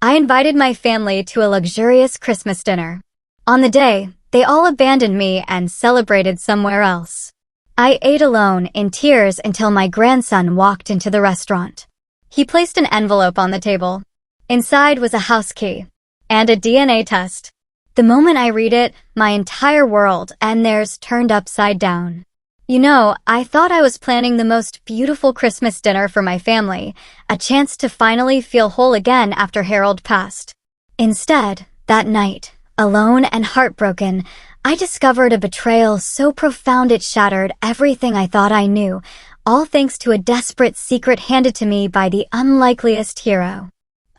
I invited my family to a luxurious Christmas dinner. On the day, they all abandoned me and celebrated somewhere else. I ate alone in tears until my grandson walked into the restaurant. He placed an envelope on the table. Inside was a house key and a DNA test. The moment I read it, my entire world and theirs turned upside down. You know, I thought I was planning the most beautiful Christmas dinner for my family, a chance to finally feel whole again after Harold passed. Instead, that night, alone and heartbroken, I discovered a betrayal so profound it shattered everything I thought I knew, all thanks to a desperate secret handed to me by the unlikeliest hero.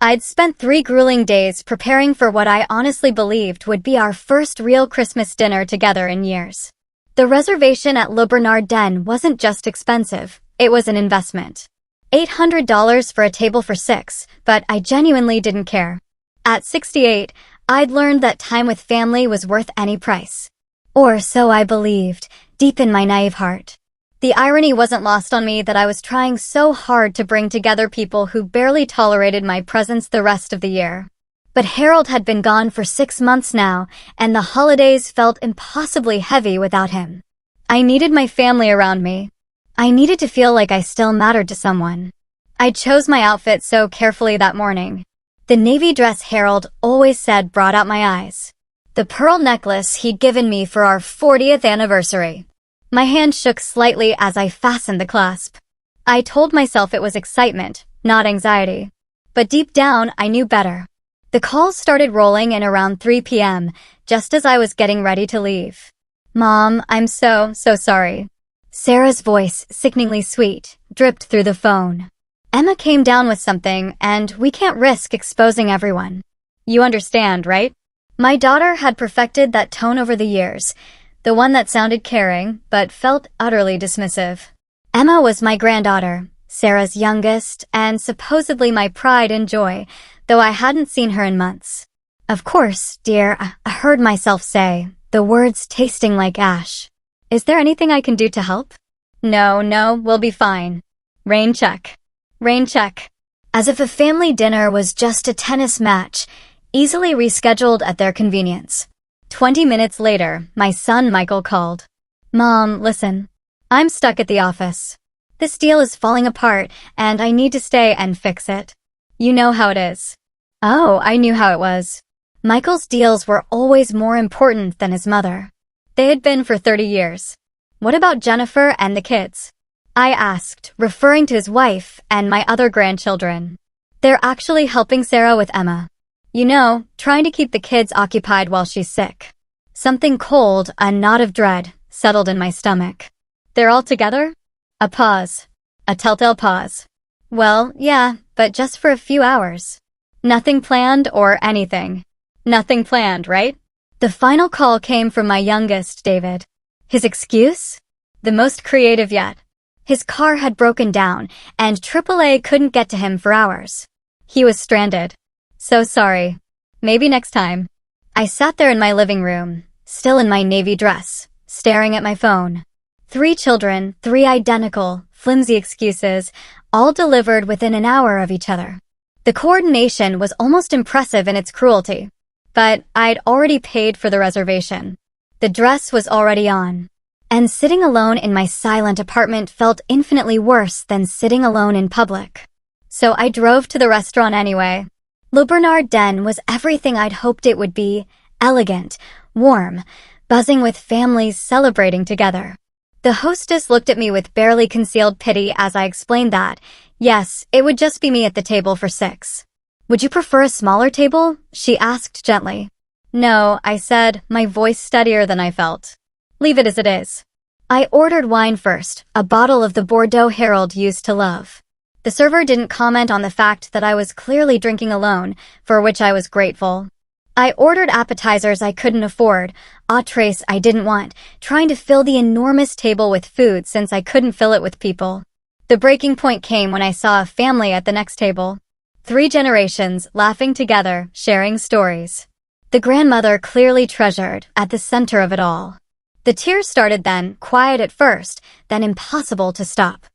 I'd spent 3 grueling days preparing for what I honestly believed would be our first real Christmas dinner together in years. The reservation at Le Bernard Den wasn't just expensive, it was an investment. $800 for a table for 6, but I genuinely didn't care. At 68, I'd learned that time with family was worth any price. Or so I believed, deep in my naive heart. The irony wasn't lost on me that I was trying so hard to bring together people who barely tolerated my presence the rest of the year. But Harold had been gone for 6 months now, and the holidays felt impossibly heavy without him. I needed my family around me. I needed to feel like I still mattered to someone. I chose my outfit so carefully that morning. The navy dress Harold always said brought out my eyes. The pearl necklace he'd given me for our 40th anniversary. My hand shook slightly as I fastened the clasp. I told myself it was excitement, not anxiety. But deep down, I knew better. The calls started rolling in around 3 p.m., just as I was getting ready to leave. "Mom, I'm so sorry." Sarah's voice, sickeningly sweet, dripped through the phone. "Emma came down with something, and we can't risk exposing everyone. You understand, right?" My daughter had perfected that tone over the years, the one that sounded caring, but felt utterly dismissive. Emma was my granddaughter, Sarah's youngest, and supposedly my pride and joy, though I hadn't seen her in months. "Of course, dear," I heard myself say, the words tasting like ash. "Is there anything I can do to help?" No, we'll be fine." Rain check. Rain check. As if a family dinner was just a tennis match, easily rescheduled at their convenience. 20 minutes later, my son Michael called. "Mom, listen. I'm stuck at the office. This deal is falling apart, and I need to stay and fix it. You know how it is." Oh, I knew how it was. Michael's deals were always more important than his mother. They had been for 30 years. "What about Jennifer and the kids?" I asked, referring to his wife and my other grandchildren. "They're actually helping Sarah with Emma. You know, trying to keep the kids occupied while she's sick." Something cold, a knot of dread, settled in my stomach. "They're all together?" A pause. A telltale pause. "Well, yeah, but just for a few hours. Nothing planned or anything." Nothing planned, right? The final call came from my youngest, David. His excuse? The most creative yet. His car had broken down, and AAA couldn't get to him for hours. He was stranded. "So sorry. Maybe next time." I sat there in my living room, still in my navy dress, staring at my phone. 3 children, 3 identical, flimsy excuses, all delivered within an hour of each other. The coordination was almost impressive in its cruelty. But I'd already paid for the reservation. The dress was already on. And sitting alone in my silent apartment felt infinitely worse than sitting alone in public. So I drove to the restaurant anyway. Le Bernard Den was everything I'd hoped it would be: elegant, warm, buzzing with families celebrating together. The hostess looked at me with barely concealed pity as I explained that, yes, it would just be me at the table for 6. "Would you prefer a smaller table?" she asked gently. "No," I said, my voice steadier than I felt. "Leave it as it is." I ordered wine first, a bottle of the Bordeaux Harold used to love. The server didn't comment on the fact that I was clearly drinking alone, for which I was grateful. I ordered appetizers I couldn't afford, entrees I didn't want, trying to fill the enormous table with food since I couldn't fill it with people. The breaking point came when I saw a family at the next table. 3 generations, laughing together, sharing stories. The grandmother clearly treasured, at the center of it all. The tears started then, quiet at first, then impossible to stop.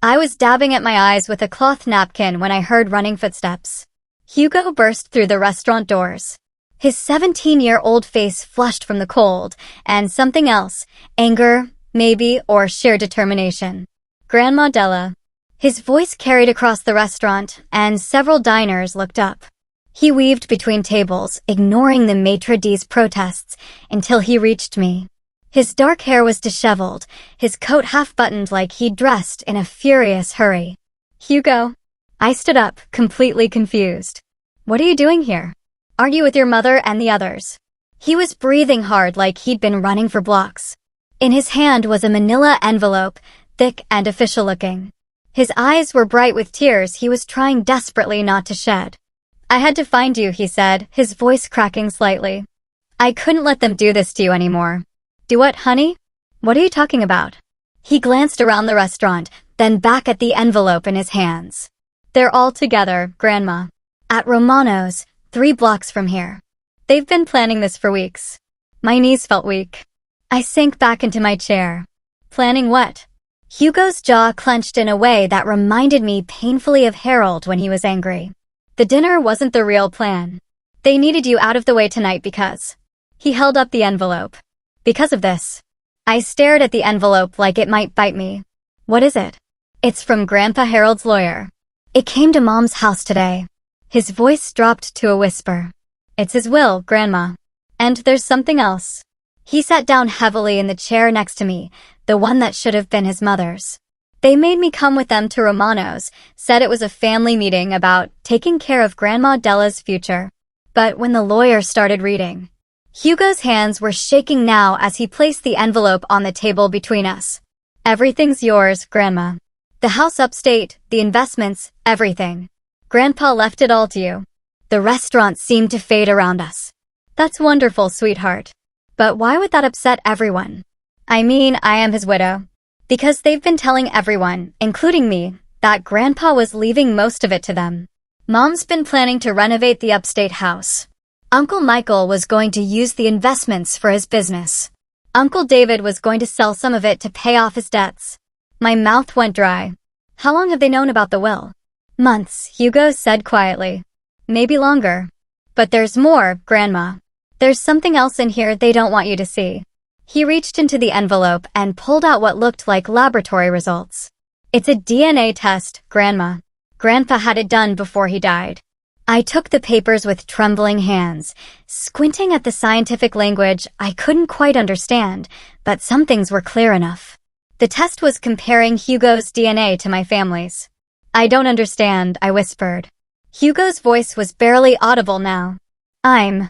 I was dabbing at my eyes with a cloth napkin when I heard running footsteps. Hugo burst through the restaurant doors. His 17-year-old face flushed from the cold, and something else, anger, maybe, or sheer determination. Grandma Della. His voice carried across the restaurant, and several diners looked up. He weaved between tables, ignoring the maitre d's protests, until he reached me. His dark hair was disheveled, his coat half-buttoned like he'd dressed in a furious hurry. Hugo. I stood up, completely confused. What are you doing here? Aren't you with your mother and the others? He was breathing hard like he'd been running for blocks. In his hand was a manila envelope, thick and official-looking. His eyes were bright with tears he was trying desperately not to shed. I had to find you, he said, his voice cracking slightly. I couldn't let them do this to you anymore. Do what, honey? What are you talking about? He glanced around the restaurant, then back at the envelope in his hands. They're all together, Grandma. At Romano's, 3 blocks from here. They've been planning this for weeks. My knees felt weak. I sank back into my chair. Planning what? Hugo's jaw clenched in a way that reminded me painfully of Harold when he was angry. The dinner wasn't the real plan. They needed you out of the way tonight because... He held up the envelope. Because of this. I stared at the envelope like it might bite me. What is it? It's from Grandpa Harold's lawyer. It came to Mom's house today. His voice dropped to a whisper. It's his will, Grandma. And there's something else. He sat down heavily in the chair next to me, the one that should have been his mother's. They made me come with them to Romano's, said it was a family meeting about taking care of Grandma Della's future. But when the lawyer started reading, Hugo's hands were shaking now as he placed the envelope on the table between us. Everything's yours, Grandma. The house upstate, the investments, everything. Grandpa left it all to you. The restaurant seemed to fade around us. That's wonderful, sweetheart. But why would that upset everyone? I mean, I am his widow. Because they've been telling everyone, including me, that Grandpa was leaving most of it to them. Mom's been planning to renovate the upstate house. Uncle Michael was going to use the investments for his business. Uncle David was going to sell some of it to pay off his debts. My mouth went dry. How long have they known about the will? Months, Hugo said quietly. Maybe longer. But there's more, Grandma. There's something else in here they don't want you to see. He reached into the envelope and pulled out what looked like laboratory results. It's a DNA test, Grandma. Grandpa had it done before he died. I took the papers with trembling hands, squinting at the scientific language I couldn't quite understand, but some things were clear enough. The test was comparing Hugo's DNA to my family's. I don't understand, I whispered. Hugo's voice was barely audible now. I'm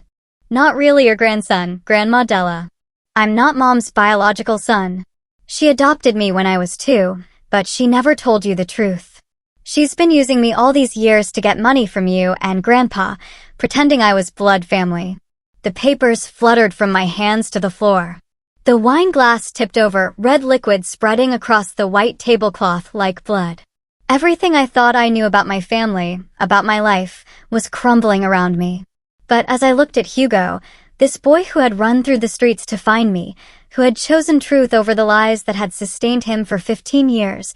not really your grandson, Grandma Della. I'm not Mom's biological son. She adopted me when I was 2, but she never told you the truth. She's been using me all these years to get money from you and Grandpa, pretending I was blood family. The papers fluttered from my hands to the floor. The wine glass tipped over, red liquid spreading across the white tablecloth like blood. Everything I thought I knew about my family, about my life, was crumbling around me. But as I looked at Hugo, this boy who had run through the streets to find me, who had chosen truth over the lies that had sustained him for 15 years,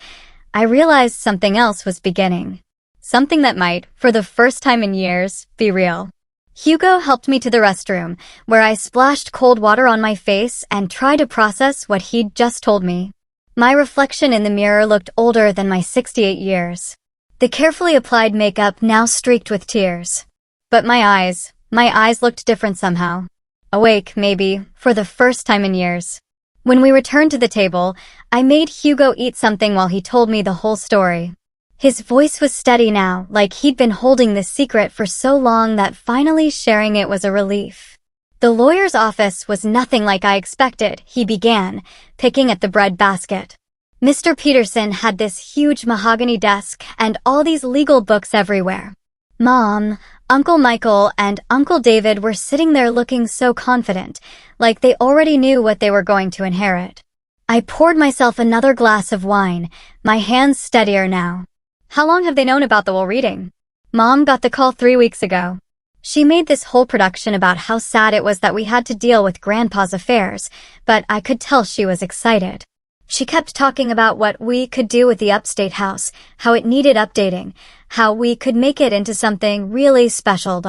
I realized something else was beginning. Something that might, for the first time in years, be real. Hugo helped me to the restroom, where I splashed cold water on my face and tried to process what he'd just told me. My reflection in the mirror looked older than my 68 years. The carefully applied makeup now streaked with tears. But my eyes looked different somehow. Awake, maybe, for the first time in years. When we returned to the table, I made Hugo eat something while he told me the whole story. His voice was steady now, like he'd been holding this secret for so long that finally sharing it was a relief. The lawyer's office was nothing like I expected, he began, picking at the bread basket. Mr. Peterson had this huge mahogany desk and all these legal books everywhere. Mom, Uncle Michael, and Uncle David were sitting there looking so confident, like they already knew what they were going to inherit. I poured myself another glass of wine, my hands steadier now. How long have they known about the will reading? Mom got the call 3 weeks ago. She made this whole production about how sad it was that we had to deal with Grandpa's affairs, but I could tell she was excited. She kept talking about what we could do with the upstate house, how it needed updating, how we could make it into something really special.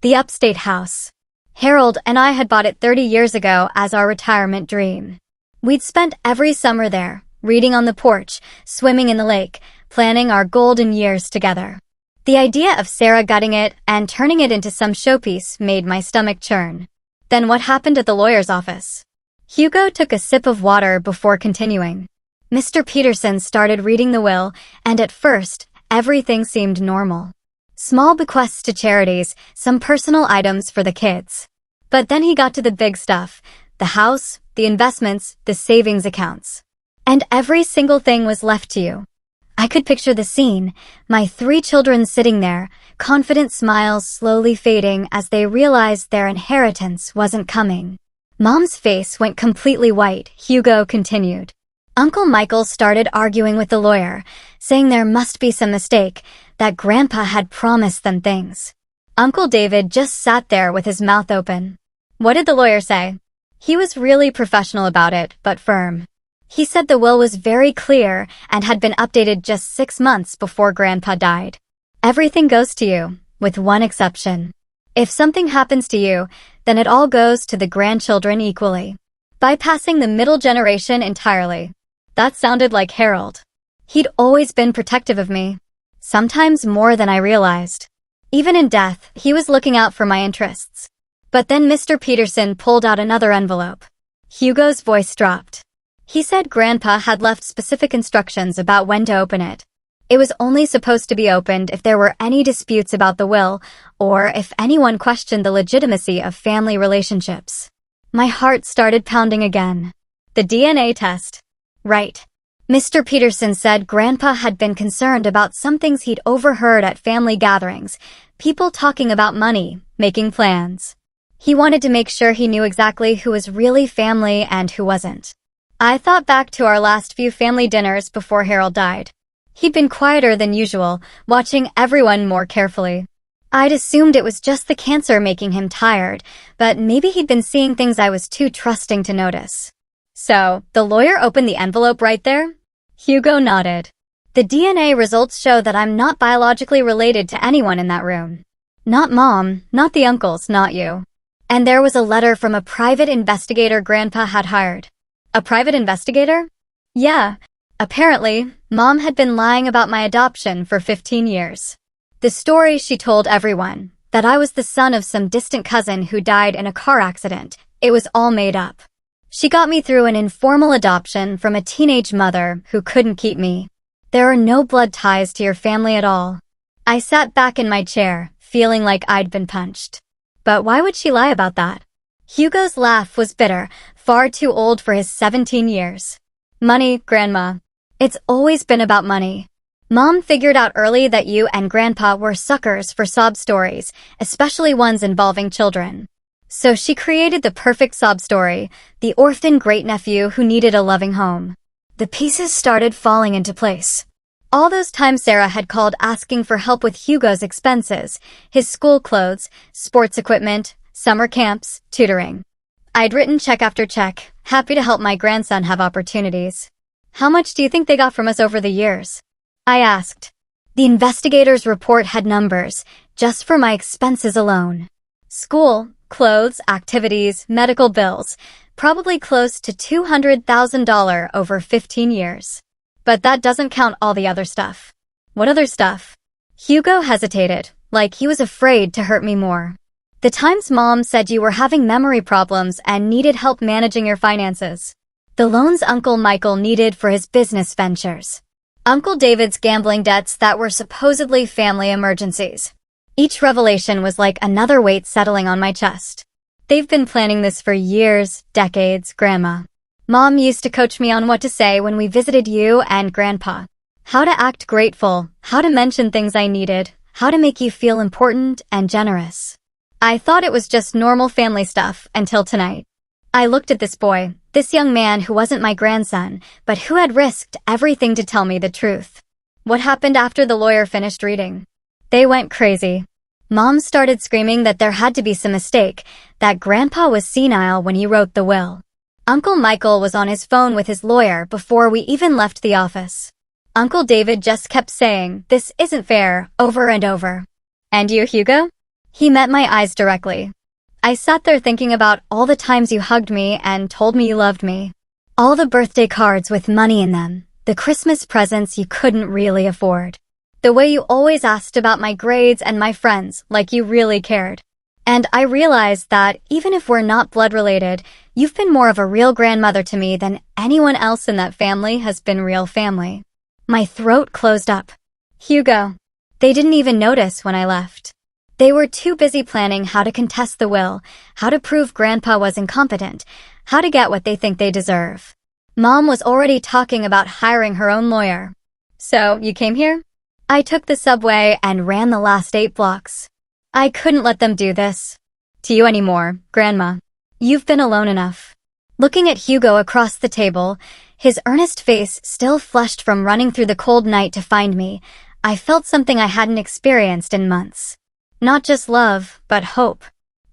The upstate house. Harold and I had bought it 30 years ago as our retirement dream. We'd spent every summer there, reading on the porch, swimming in the lake, planning our golden years together. The idea of Sarah gutting it and turning it into some showpiece made my stomach churn. Then what happened at the lawyer's office? Hugo took a sip of water before continuing. Mr. Peterson started reading the will, and at first, everything seemed normal. Small bequests to charities, some personal items for the kids. But then he got to the big stuff, the house, the investments, the savings accounts. And every single thing was left to you. I could picture the scene, my 3 children sitting there, confident smiles slowly fading as they realized their inheritance wasn't coming. Mom's face went completely white. Hugo continued. Uncle Michael started arguing with the lawyer, saying there must be some mistake, that Grandpa had promised them things. Uncle David just sat there with his mouth open. What did the lawyer say? He was really professional about it, but firm. He said the will was very clear and had been updated just 6 months before Grandpa died. Everything goes to you, with one exception. If something happens to you, then it all goes to the grandchildren equally, bypassing the middle generation entirely. That sounded like Harold. He'd always been protective of me, sometimes more than I realized. Even in death, he was looking out for my interests. But then Mr. Peterson pulled out another envelope. Hugo's voice dropped. He said Grandpa had left specific instructions about when to open it. It was only supposed to be opened if there were any disputes about the will, or if anyone questioned the legitimacy of family relationships. My heart started pounding again. The DNA test. Right. Mr. Peterson said Grandpa had been concerned about some things he'd overheard at family gatherings, people talking about money, making plans. He wanted to make sure he knew exactly who was really family and who wasn't. I thought back to our last few family dinners before Harold died. He'd been quieter than usual, watching everyone more carefully. I'd assumed it was just the cancer making him tired, but maybe he'd been seeing things I was too trusting to notice. So, the lawyer opened the envelope right there? Hugo nodded. The DNA results show that I'm not biologically related to anyone in that room. Not Mom, not the uncles, not you. And there was a letter from a private investigator Grandpa had hired. A private investigator? Yeah. Apparently, Mom had been lying about my adoption for 15 years. The story she told everyone, that I was the son of some distant cousin who died in a car accident, it was all made up. She got me through an informal adoption from a teenage mother who couldn't keep me. There are no blood ties to your family at all. I sat back in my chair, feeling like I'd been punched. But why would she lie about that? Hugo's laugh was bitter, far too old for his 17 years. Money, Grandma. It's always been about money. Mom figured out early that you and Grandpa were suckers for sob stories, especially ones involving children. So she created the perfect sob story, the orphan great-nephew who needed a loving home. The pieces started falling into place. All those times Sarah had called asking for help with Hugo's expenses, his school clothes, sports equipment, summer camps, tutoring. I'd written check after check, happy to help my grandson have opportunities. How much do you think they got from us over the years? I asked. The investigator's report had numbers, just for my expenses alone. School, clothes, activities, medical bills, probably close to $200,000 over 15 years. But that doesn't count all the other stuff. What other stuff? Hugo hesitated, like he was afraid to hurt me more. The times Mom said you were having memory problems and needed help managing your finances. The loans Uncle Michael needed for his business ventures. Uncle David's gambling debts that were supposedly family emergencies. Each revelation was like another weight settling on my chest. They've been planning this for years, decades, Grandma. Mom used to coach me on what to say when we visited you and Grandpa. How to act grateful, how to mention things I needed, how to make you feel important and generous. I thought it was just normal family stuff until tonight. I looked at this boy, this young man who wasn't my grandson, but who had risked everything to tell me the truth. What happened after the lawyer finished reading? They went crazy. Mom started screaming that there had to be some mistake, that Grandpa was senile when he wrote the will. Uncle Michael was on his phone with his lawyer before we even left the office. Uncle David just kept saying, "This isn't fair," over and over. "And you, Hugo?" He met my eyes directly. I sat there thinking about all the times you hugged me and told me you loved me. All the birthday cards with money in them. The Christmas presents you couldn't really afford. The way you always asked about my grades and my friends, like you really cared. And I realized that even if we're not blood related, you've been more of a real grandmother to me than anyone else in that family has been real family. My throat closed up. Hugo. They didn't even notice when I left. They were too busy planning how to contest the will, how to prove Grandpa was incompetent, how to get what they think they deserve. Mom was already talking about hiring her own lawyer. "So, you came here?" I took the subway and ran the last 8 blocks. I couldn't let them do this to you anymore, Grandma. You've been alone enough. Looking at Hugo across the table, his earnest face still flushed from running through the cold night to find me, I felt something I hadn't experienced in months. Not just love, but hope.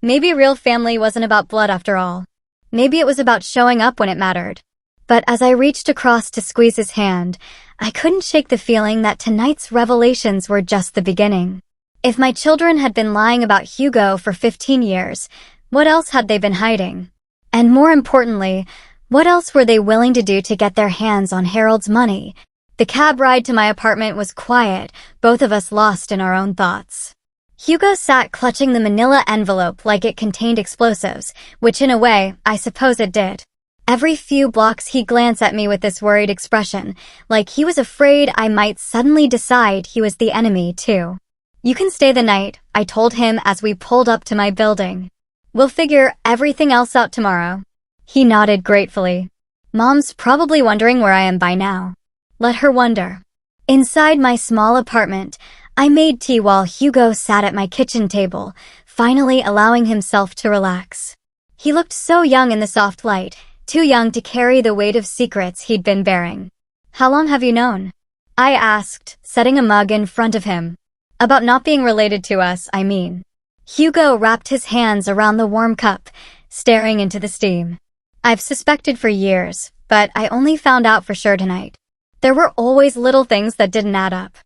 Maybe real family wasn't about blood after all. Maybe it was about showing up when it mattered. But as I reached across to squeeze his hand, I couldn't shake the feeling that tonight's revelations were just the beginning. If my children had been lying about Hugo for 15 years, what else had they been hiding? And more importantly, what else were they willing to do to get their hands on Harold's money? The cab ride to my apartment was quiet, both of us lost in our own thoughts. Hugo sat clutching the manila envelope like it contained explosives, which in a way, I suppose it did. Every few blocks he'd glance at me with this worried expression, like he was afraid I might suddenly decide he was the enemy too. "You can stay the night," I told him as we pulled up to my building. "We'll figure everything else out tomorrow." He nodded gratefully. Mom's probably wondering where I am by now. Let her wonder. Inside my small apartment, I made tea while Hugo sat at my kitchen table, finally allowing himself to relax. He looked so young in the soft light, too young to carry the weight of secrets he'd been bearing. "How long have you known?" I asked, setting a mug in front of him. "About not being related to us, I mean." Hugo wrapped his hands around the warm cup, staring into the steam. "I've suspected for years, but I only found out for sure tonight. There were always little things that didn't add up."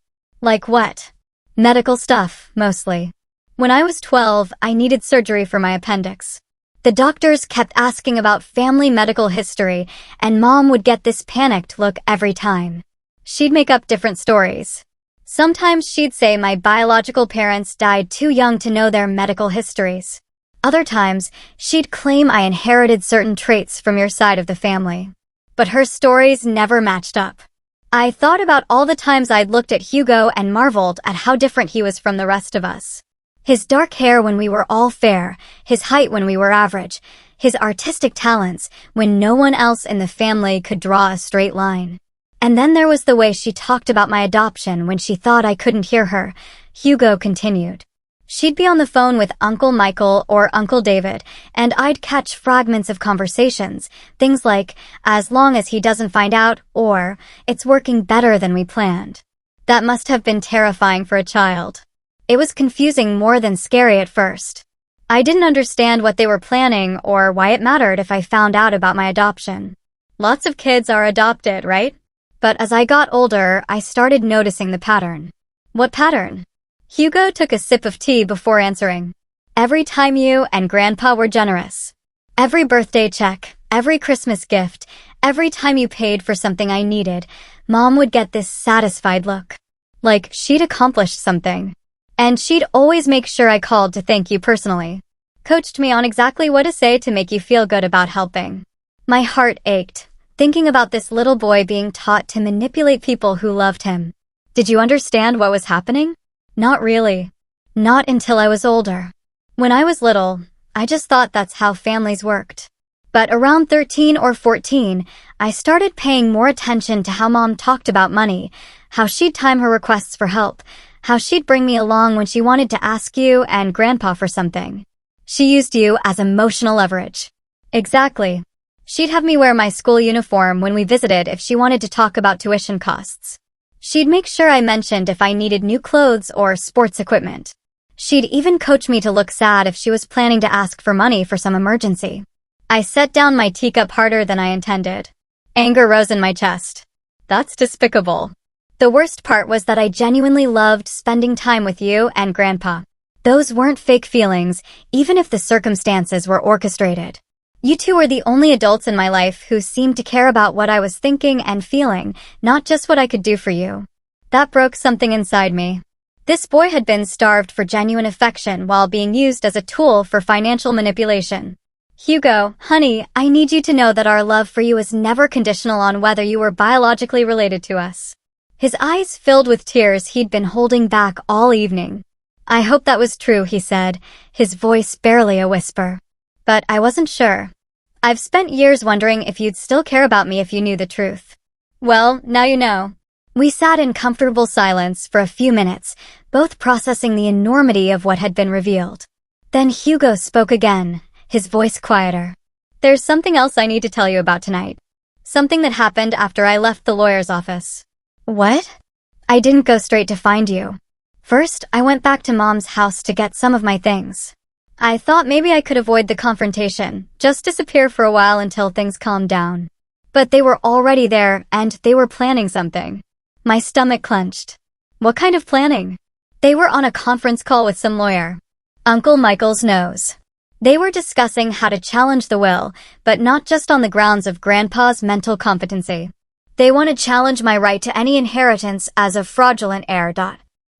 "Like what?" "Medical stuff, mostly. When I was 12, I needed surgery for my appendix. The doctors kept asking about family medical history, and Mom would get this panicked look every time. She'd make up different stories. Sometimes she'd say my biological parents died too young to know their medical histories. Other times, she'd claim I inherited certain traits from your side of the family. But her stories never matched up. I thought about all the times I'd looked at Hugo and marveled at how different he was from the rest of us. His dark hair when we were all fair, his height when we were average, his artistic talents when no one else in the family could draw a straight line. And then there was the way she talked about my adoption when she thought I couldn't hear her. Hugo continued. She'd be on the phone with Uncle Michael or Uncle David, and I'd catch fragments of conversations, things like, "As long as he doesn't find out," or, "It's working better than we planned." That must have been terrifying for a child. It was confusing more than scary at first. I didn't understand what they were planning or why it mattered if I found out about my adoption. Lots of kids are adopted, right? But as I got older, I started noticing the pattern. What pattern? Hugo took a sip of tea before answering. Every time you and Grandpa were generous. Every birthday check, every Christmas gift, every time you paid for something I needed, Mom would get this satisfied look. Like she'd accomplished something. And she'd always make sure I called to thank you personally. Coached me on exactly what to say to make you feel good about helping. My heart ached, thinking about this little boy being taught to manipulate people who loved him. Did you understand what was happening? Not really. Not until I was older. When I was little, I just thought that's how families worked. But around 13 or 14, I started paying more attention to how Mom talked about money, how she'd time her requests for help, how she'd bring me along when she wanted to ask you and Grandpa for something. She used you as emotional leverage. Exactly. She'd have me wear my school uniform when we visited if she wanted to talk about tuition costs. She'd make sure I mentioned if I needed new clothes or sports equipment. She'd even coach me to look sad if she was planning to ask for money for some emergency. I set down my teacup harder than I intended. Anger rose in my chest. That's despicable. The worst part was that I genuinely loved spending time with you and Grandpa. Those weren't fake feelings, even if the circumstances were orchestrated. You two were the only adults in my life who seemed to care about what I was thinking and feeling, not just what I could do for you. That broke something inside me. This boy had been starved for genuine affection while being used as a tool for financial manipulation. Hugo, honey, I need you to know that our love for you is never conditional on whether you were biologically related to us. His eyes filled with tears he'd been holding back all evening. I hope that was true, he said, his voice barely a whisper. But I wasn't sure. I've spent years wondering if you'd still care about me if you knew the truth. Well, now you know. We sat in comfortable silence for a few minutes, both processing the enormity of what had been revealed. Then Hugo spoke again, his voice quieter. There's something else I need to tell you about tonight. Something that happened after I left the lawyer's office. What? I didn't go straight to find you. First, I went back to Mom's house to get some of my things. I thought maybe I could avoid the confrontation, just disappear for a while until things calmed down. But they were already there, and they were planning something. My stomach clenched. What kind of planning? They were on a conference call with some lawyer. Uncle Michael's nose. They were discussing how to challenge the will, but not just on the grounds of Grandpa's mental competency. They want to challenge my right to any inheritance as a fraudulent heir.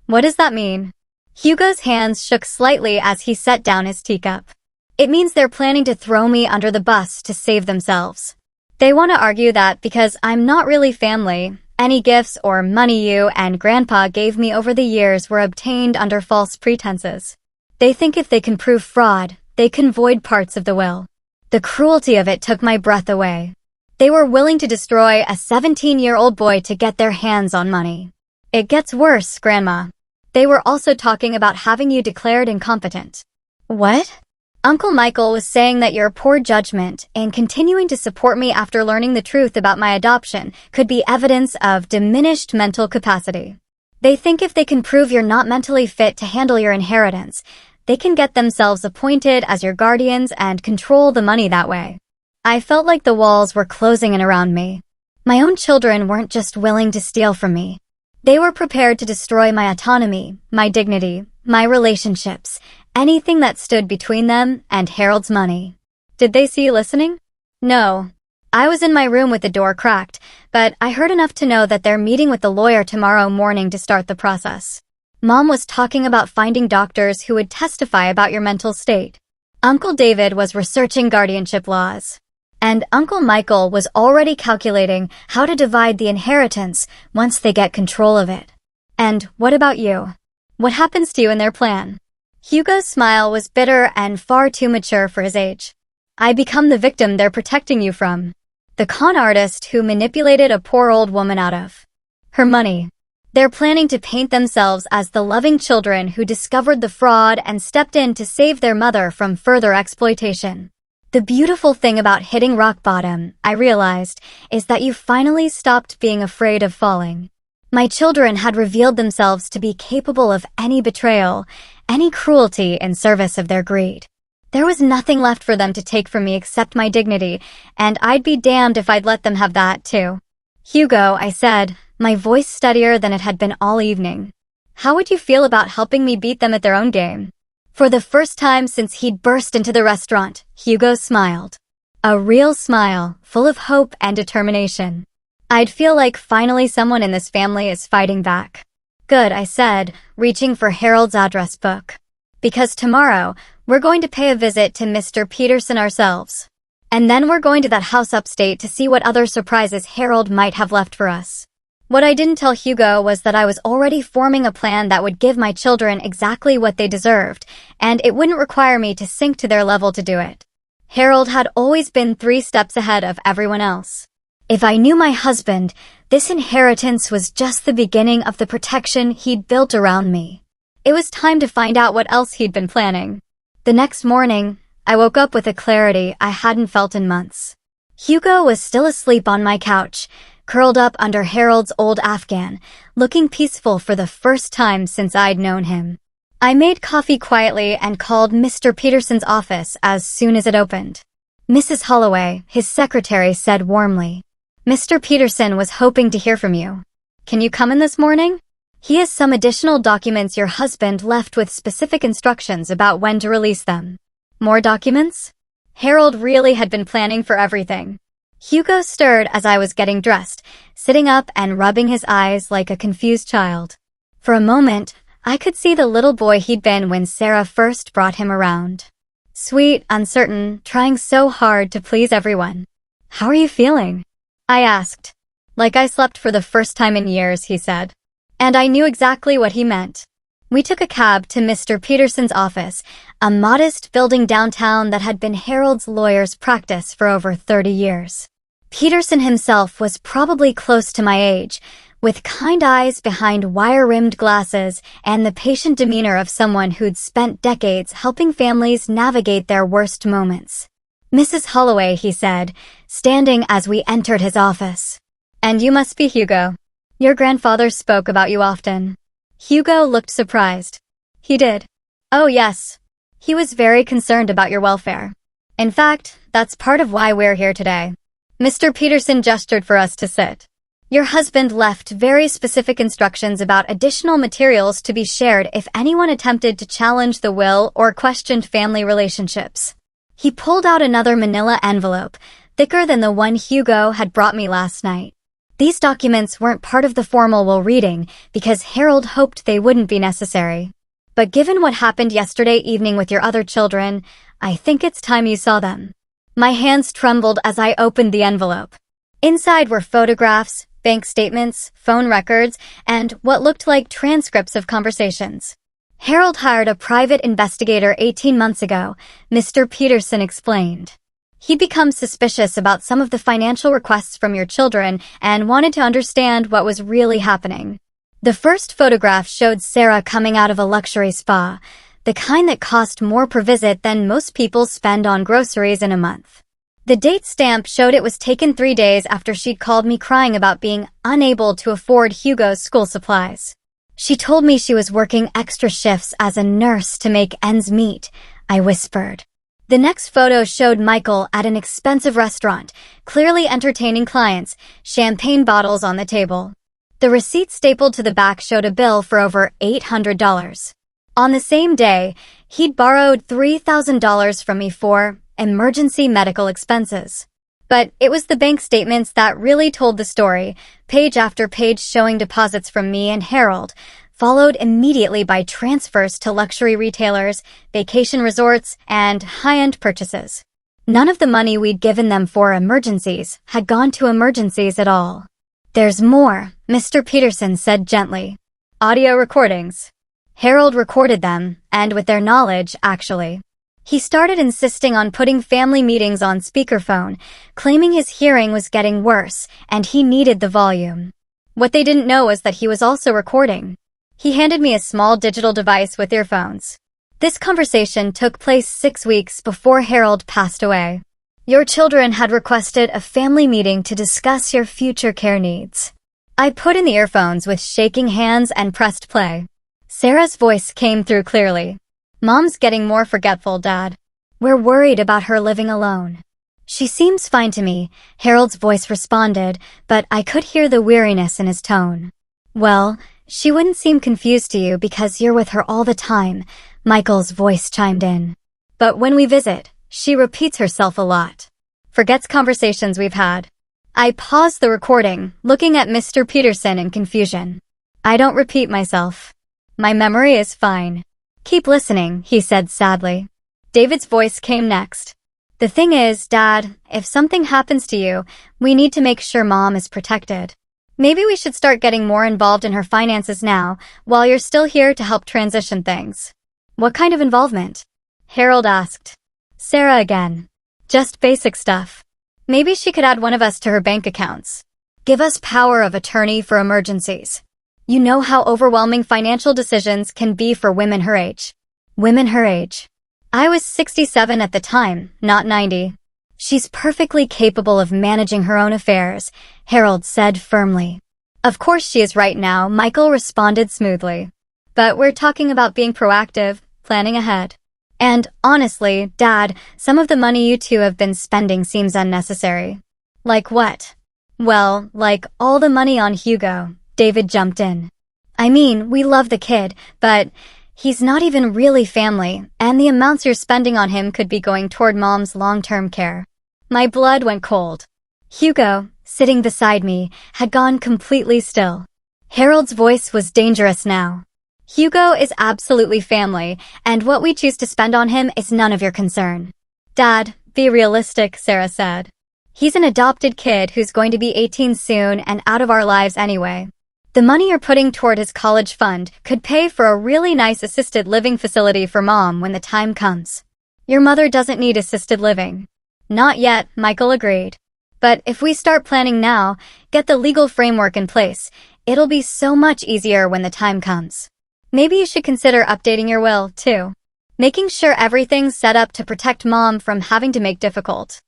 What does that mean? Hugo's hands shook slightly as he set down his teacup. It means they're planning to throw me under the bus to save themselves. They want to argue that because I'm not really family, any gifts or money you and Grandpa gave me over the years were obtained under false pretenses. They think if they can prove fraud, they can void parts of the will. The cruelty of it took my breath away. They were willing to destroy a 17-year-old boy to get their hands on money. It gets worse, Grandma. They were also talking about having you declared incompetent. What? Uncle Michael was saying that your poor judgment in continuing to support me after learning the truth about my adoption could be evidence of diminished mental capacity. They think if they can prove you're not mentally fit to handle your inheritance, they can get themselves appointed as your guardians and control the money that way. I felt like the walls were closing in around me. My own children weren't just willing to steal from me. They were prepared to destroy my autonomy, my dignity, my relationships, anything that stood between them and Harold's money. Did they see you listening? No. I was in my room with the door cracked, but I heard enough to know that they're meeting with the lawyer tomorrow morning to start the process. Mom was talking about finding doctors who would testify about your mental state. Uncle David was researching guardianship laws. And Uncle Michael was already calculating how to divide the inheritance once they get control of it. And what about you? What happens to you in their plan? Hugo's smile was bitter and far too mature for his age. I become the victim they're protecting you from. The con artist who manipulated a poor old woman out of her money. They're planning to paint themselves as the loving children who discovered the fraud and stepped in to save their mother from further exploitation. The beautiful thing about hitting rock bottom, I realized, is that you finally stopped being afraid of falling. My children had revealed themselves to be capable of any betrayal, any cruelty in service of their greed. There was nothing left for them to take from me except my dignity, and I'd be damned if I'd let them have that, too. Hugo, I said, my voice steadier than it had been all evening. How would you feel about helping me beat them at their own game? For the first time since he'd burst into the restaurant, Hugo smiled. A real smile, full of hope and determination. I'd feel like finally someone in this family is fighting back. Good, I said, reaching for Harold's address book. Because tomorrow, we're going to pay a visit to Mr. Peterson ourselves. And then we're going to that house upstate to see what other surprises Harold might have left for us. What I didn't tell Hugo was that I was already forming a plan that would give my children exactly what they deserved, and it wouldn't require me to sink to their level to do it. Harold had always been 3 steps ahead of everyone else. If I knew my husband, this inheritance was just the beginning of the protection he'd built around me. It was time to find out what else he'd been planning. The next morning, I woke up with a clarity I hadn't felt in months. Hugo was still asleep on my couch, curled up under Harold's old Afghan, looking peaceful for the first time since I'd known him. I made coffee quietly and called Mr. Peterson's office as soon as it opened. Mrs. Holloway, his secretary, said warmly. Mr. Peterson was hoping to hear from you. Can you come in this morning? He has some additional documents your husband left with specific instructions about when to release them. More documents? Harold really had been planning for everything. Hugo stirred as I was getting dressed, sitting up and rubbing his eyes like a confused child. For a moment, I could see the little boy he'd been when Sarah first brought him around. Sweet, uncertain, trying so hard to please everyone. How are you feeling? I asked. Like I slept for the first time in years, he said. And I knew exactly what he meant. We took a cab to Mr. Peterson's office, a modest building downtown that had been Harold's lawyer's practice for over 30 years. Peterson himself was probably close to my age, with kind eyes behind wire-rimmed glasses and the patient demeanor of someone who'd spent decades helping families navigate their worst moments. Mrs. Holloway, he said, standing as we entered his office. And you must be Hugo. Your grandfather spoke about you often. Hugo looked surprised. He did. Oh yes. He was very concerned about your welfare. In fact, that's part of why we're here today. Mr. Peterson gestured for us to sit. Your husband left very specific instructions about additional materials to be shared if anyone attempted to challenge the will or questioned family relationships. He pulled out another manila envelope, thicker than the one Hugo had brought me last night. These documents weren't part of the formal will reading because Harold hoped they wouldn't be necessary. But given what happened yesterday evening with your other children, I think it's time you saw them. My hands trembled as I opened the envelope. Inside were photographs, bank statements, phone records, and what looked like transcripts of conversations. Harold hired a private investigator 18 months ago, Mr. Peterson explained. He'd become suspicious about some of the financial requests from your children and wanted to understand what was really happening. The first photograph showed Sarah coming out of a luxury spa, the kind that cost more per visit than most people spend on groceries in a month. The date stamp showed it was taken 3 days after she'd called me crying about being unable to afford Hugo's school supplies. She told me she was working extra shifts as a nurse to make ends meet, I whispered. The next photo showed Michael at an expensive restaurant, clearly entertaining clients, champagne bottles on the table. The receipt stapled to the back showed a bill for over $800. On the same day, he'd borrowed $3,000 from me for emergency medical expenses. But it was the bank statements that really told the story, page after page showing deposits from me and Harold, followed immediately by transfers to luxury retailers, vacation resorts, and high-end purchases. None of the money we'd given them for emergencies had gone to emergencies at all. There's more, Mr. Peterson said gently. Audio recordings. Harold recorded them, and with their knowledge, actually. He started insisting on putting family meetings on speakerphone, claiming his hearing was getting worse, and he needed the volume. What they didn't know was that he was also recording. He handed me a small digital device with earphones. This conversation took place 6 weeks before Harold passed away. Your children had requested a family meeting to discuss your future care needs. I put in the earphones with shaking hands and pressed play. Sarah's voice came through clearly. Mom's getting more forgetful, Dad. We're worried about her living alone. She seems fine to me, Harold's voice responded, but I could hear the weariness in his tone. Well, she wouldn't seem confused to you because you're with her all the time, Michael's voice chimed in. But when we visit, she repeats herself a lot. Forgets conversations we've had. I paused the recording, looking at Mr. Peterson in confusion. I don't repeat myself. My memory is fine. Keep listening, he said sadly. David's voice came next. The thing is, Dad, if something happens to you, we need to make sure Mom is protected. Maybe we should start getting more involved in her finances now, while you're still here to help transition things. What kind of involvement? Harold asked. Sarah again. Just basic stuff. Maybe she could add one of us to her bank accounts. Give us power of attorney for emergencies. You know how overwhelming financial decisions can be for women her age. Women her age. I was 67 at the time, not 90. She's perfectly capable of managing her own affairs, Harold said firmly. Of course she is right now, Michael responded smoothly. But we're talking about being proactive, planning ahead. And honestly, Dad, some of the money you two have been spending seems unnecessary. Like what? Well, like all the money on Hugo, David jumped in. I mean, we love the kid, but he's not even really family, and the amounts you're spending on him could be going toward Mom's long-term care. My blood went cold. Hugo, sitting beside me, had gone completely still. Harold's voice was dangerous now. Hugo is absolutely family, and what we choose to spend on him is none of your concern. Dad, be realistic, Sarah said. He's an adopted kid who's going to be 18 soon and out of our lives anyway. The money you're putting toward his college fund could pay for a really nice assisted living facility for Mom when the time comes. Your mother doesn't need assisted living. Not yet, Michael agreed. But if we start planning now, get the legal framework in place, it'll be so much easier when the time comes. Maybe you should consider updating your will, too. Making sure everything's set up to protect Mom from having to make difficult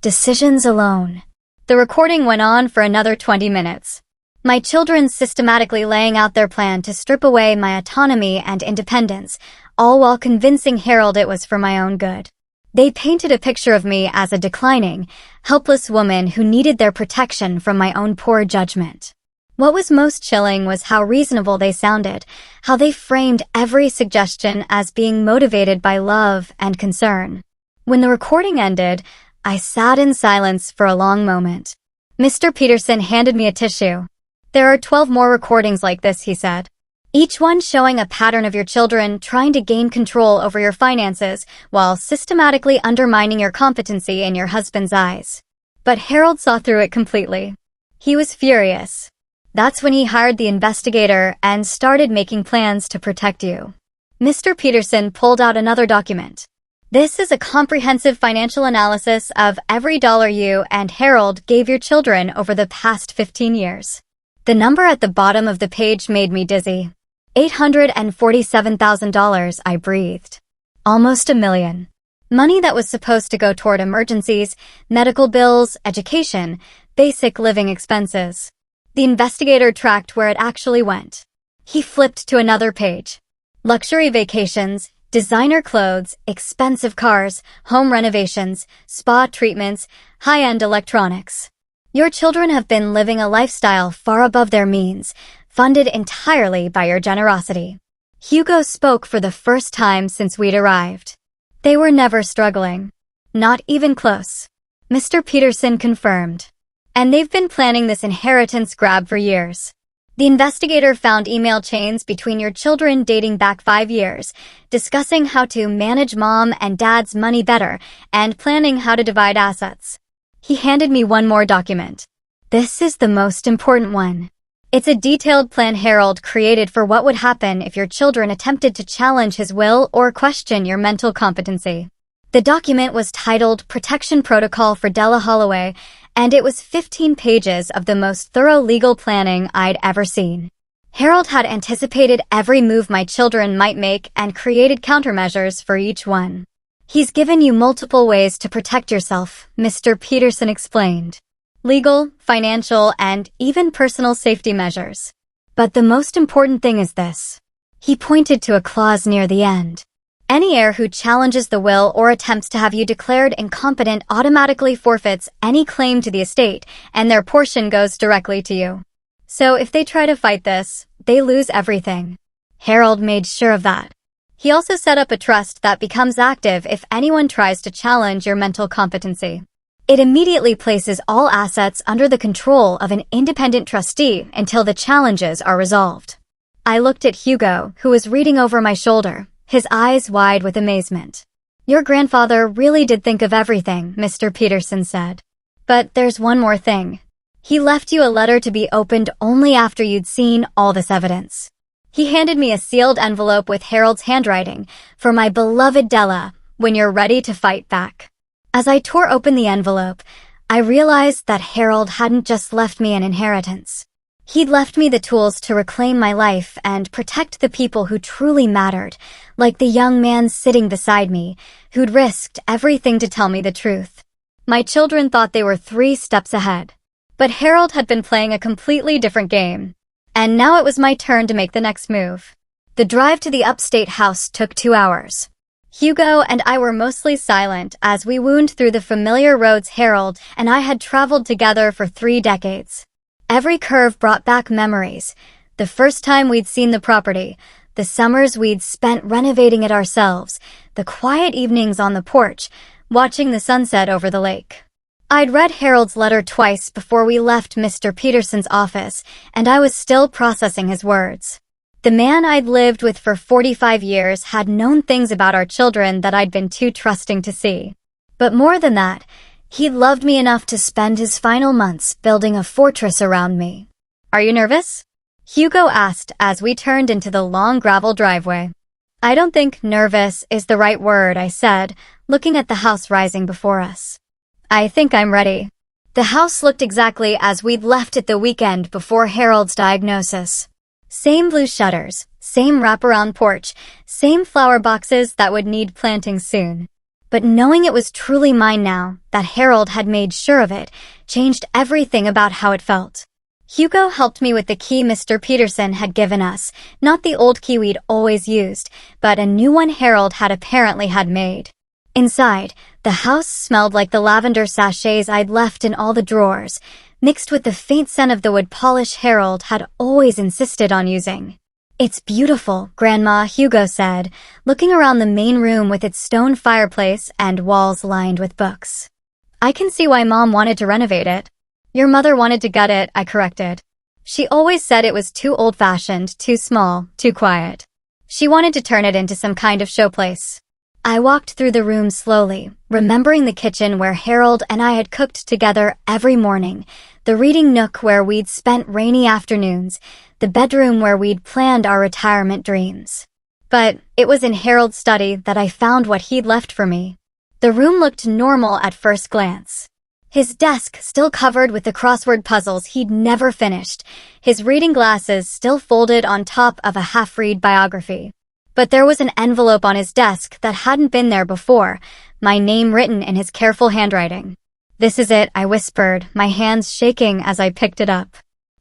decisions alone. The recording went on for another 20 minutes. My children systematically laying out their plan to strip away my autonomy and independence, all while convincing Harold it was for my own good. They painted a picture of me as a declining, helpless woman who needed their protection from my own poor judgment. What was most chilling was how reasonable they sounded, how they framed every suggestion as being motivated by love and concern. When the recording ended, I sat in silence for a long moment. Mr. Peterson handed me a tissue. There are 12 more recordings like this, he said. Each one showing a pattern of your children trying to gain control over your finances while systematically undermining your competency in your husband's eyes. But Harold saw through it completely. He was furious. That's when he hired the investigator and started making plans to protect you. Mr. Peterson pulled out another document. This is a comprehensive financial analysis of every dollar you and Harold gave your children over the past 15 years. The number at the bottom of the page made me dizzy. $847,000, I breathed. Almost $1 million. Money that was supposed to go toward emergencies, medical bills, education, basic living expenses. The investigator tracked where it actually went. He flipped to another page. Luxury vacations, designer clothes, expensive cars, home renovations, spa treatments, high-end electronics. Your children have been living a lifestyle far above their means, funded entirely by your generosity. Hugo spoke for the first time since we'd arrived. They were never struggling. Not even close. Mr. Peterson confirmed. And they've been planning this inheritance grab for years. The investigator found email chains between your children dating back 5 years, discussing how to manage Mom and Dad's money better and planning how to divide assets. He handed me one more document. This is the most important one. It's a detailed plan Harold created for what would happen if your children attempted to challenge his will or question your mental competency. The document was titled Protection Protocol for Della Holloway, and it was 15 pages of the most thorough legal planning I'd ever seen. Harold had anticipated every move my children might make and created countermeasures for each one. He's given you multiple ways to protect yourself, Mr. Peterson explained. Legal, financial, and even personal safety measures. But the most important thing is this. He pointed to a clause near the end. Any heir who challenges the will or attempts to have you declared incompetent automatically forfeits any claim to the estate, and their portion goes directly to you. So if they try to fight this, they lose everything. Harold made sure of that. He also set up a trust that becomes active if anyone tries to challenge your mental competency. It immediately places all assets under the control of an independent trustee until the challenges are resolved. I looked at Hugo, who was reading over my shoulder, his eyes wide with amazement. Your grandfather really did think of everything, Mr. Peterson said. But there's one more thing. He left you a letter to be opened only after you'd seen all this evidence. He handed me a sealed envelope with Harold's handwriting for my beloved Della when you're ready to fight back. As I tore open the envelope, I realized that Harold hadn't just left me an inheritance. He'd left me the tools to reclaim my life and protect the people who truly mattered, like the young man sitting beside me, who'd risked everything to tell me the truth. My children thought they were 3 steps ahead. But Harold had been playing a completely different game. And now it was my turn to make the next move. The drive to the upstate house took 2 hours. Hugo and I were mostly silent as we wound through the familiar roads Harold and I had traveled together for 3 decades. Every curve brought back memories. The first time we'd seen the property, the summers we'd spent renovating it ourselves, the quiet evenings on the porch, watching the sunset over the lake. I'd read Harold's letter twice before we left Mr. Peterson's office, and I was still processing his words. The man I'd lived with for 45 years had known things about our children that I'd been too trusting to see. But more than that, he'd loved me enough to spend his final months building a fortress around me. "Are you nervous?" Hugo asked as we turned into the long gravel driveway. "I don't think nervous is the right word," I said, looking at the house rising before us. "I think I'm ready." The house looked exactly as we'd left it the weekend before Harold's diagnosis. Same blue shutters, same wraparound porch, same flower boxes that would need planting soon. But knowing it was truly mine now, that Harold had made sure of it, changed everything about how it felt. Hugo helped me with the key Mr. Peterson had given us, not the old key we'd always used, but a new one Harold had apparently had made. Inside, the house smelled like the lavender sachets I'd left in all the drawers, mixed with the faint scent of the wood polish Harold had always insisted on using. "It's beautiful, Grandma," Hugo said, looking around the main room with its stone fireplace and walls lined with books. "I can see why Mom wanted to renovate it." "Your mother wanted to gut it," I corrected. "She always said it was too old-fashioned, too small, too quiet. She wanted to turn it into some kind of showplace." I walked through the room slowly, remembering the kitchen where Harold and I had cooked together every morning, the reading nook where we'd spent rainy afternoons, the bedroom where we'd planned our retirement dreams. But it was in Harold's study that I found what he'd left for me. The room looked normal at first glance. His desk still covered with the crossword puzzles he'd never finished, his reading glasses still folded on top of a half-read biography. But there was an envelope on his desk that hadn't been there before, my name written in his careful handwriting. "This is it," I whispered, my hands shaking as I picked it up.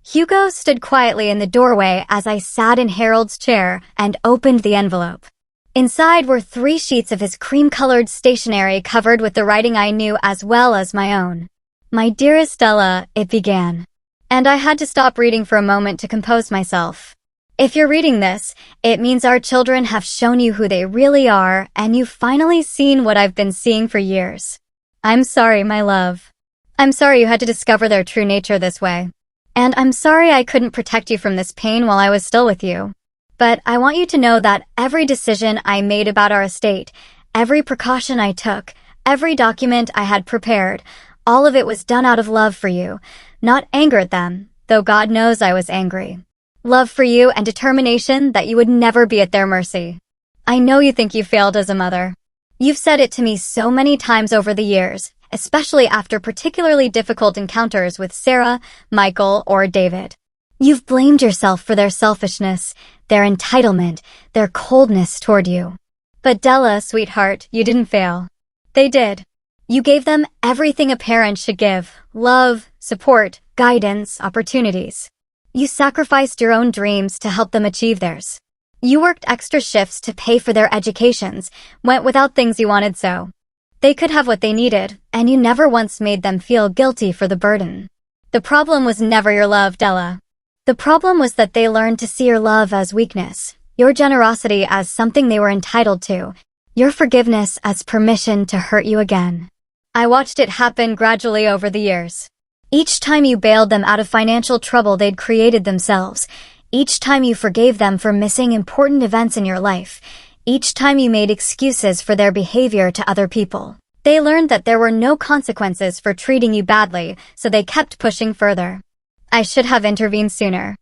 Hugo stood quietly in the doorway as I sat in Harold's chair and opened the envelope. Inside were 3 sheets of his cream-colored stationery covered with the writing I knew as well as my own. "My dearest Stella," it began. And I had to stop reading for a moment to compose myself. "If you're reading this, it means our children have shown you who they really are, and you've finally seen what I've been seeing for years. I'm sorry, my love. I'm sorry you had to discover their true nature this way. And I'm sorry I couldn't protect you from this pain while I was still with you. But I want you to know that every decision I made about our estate, every precaution I took, every document I had prepared, all of it was done out of love for you, not anger at them, though God knows I was angry. Love for you and determination that you would never be at their mercy. I know you think you failed as a mother. You've said it to me so many times over the years, especially after particularly difficult encounters with Sarah, Michael, or David. You've blamed yourself for their selfishness, their entitlement, their coldness toward you. But Della, sweetheart, you didn't fail. They did. You gave them everything a parent should give: love, support, guidance, opportunities. You sacrificed your own dreams to help them achieve theirs. You worked extra shifts to pay for their educations, went without things you wanted so they could have what they needed, and you never once made them feel guilty for the burden. The problem was never your love, Della. The problem was that they learned to see your love as weakness, your generosity as something they were entitled to, your forgiveness as permission to hurt you again. I watched it happen gradually over the years. Each time you bailed them out of financial trouble they'd created themselves, each time you forgave them for missing important events in your life, each time you made excuses for their behavior to other people, they learned that there were no consequences for treating you badly, so they kept pushing further. I should have intervened sooner.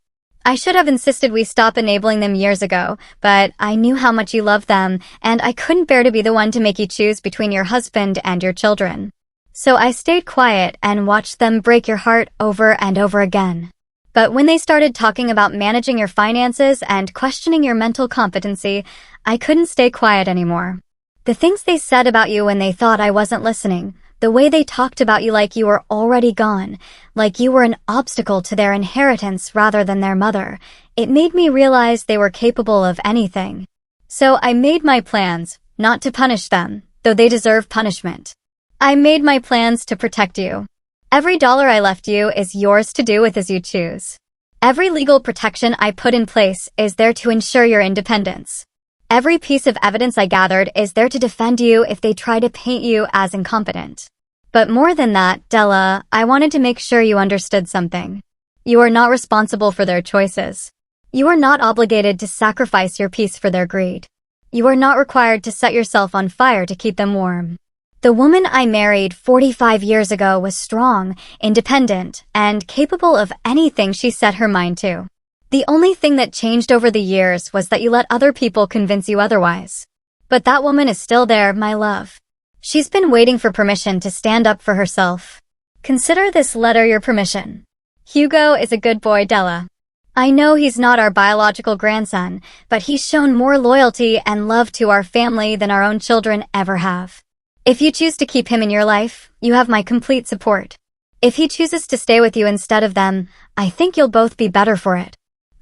I should have insisted we stop enabling them years ago, but I knew how much you loved them, and I couldn't bear to be the one to make you choose between your husband and your children. So I stayed quiet and watched them break your heart over and over again. But when they started talking about managing your finances and questioning your mental competency, I couldn't stay quiet anymore. The things they said about you when they thought I wasn't listening, the way they talked about you like you were already gone, like you were an obstacle to their inheritance rather than their mother, it made me realize they were capable of anything. So I made my plans, not to punish them, though they deserve punishment. I made my plans to protect you. Every dollar I left you is yours to do with as you choose. Every legal protection I put in place is there to ensure your independence. Every piece of evidence I gathered is there to defend you if they try to paint you as incompetent. But more than that, Della, I wanted to make sure you understood something. You are not responsible for their choices. You are not obligated to sacrifice your peace for their greed. You are not required to set yourself on fire to keep them warm. The woman I married 45 years ago was strong, independent, and capable of anything she set her mind to. The only thing that changed over the years was that you let other people convince you otherwise. But that woman is still there, my love. She's been waiting for permission to stand up for herself. Consider this letter your permission. Hugo is a good boy, Della. I know he's not our biological grandson, but he's shown more loyalty and love to our family than our own children ever have. If you choose to keep him in your life, you have my complete support. If he chooses to stay with you instead of them, I think you'll both be better for it.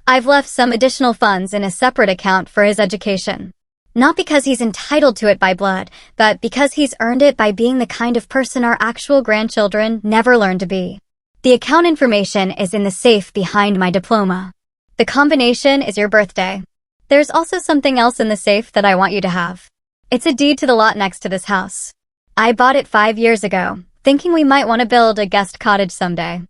I've left some additional funds in a separate account for his education. Not because he's entitled to it by blood, but because he's earned it by being the kind of person our actual grandchildren never learned to be. The account information is in the safe behind my diploma. The combination is your birthday. There's also something else in the safe that I want you to have. It's a deed to the lot next to this house. I bought it 5 years ago, thinking we might want to build a guest cottage someday.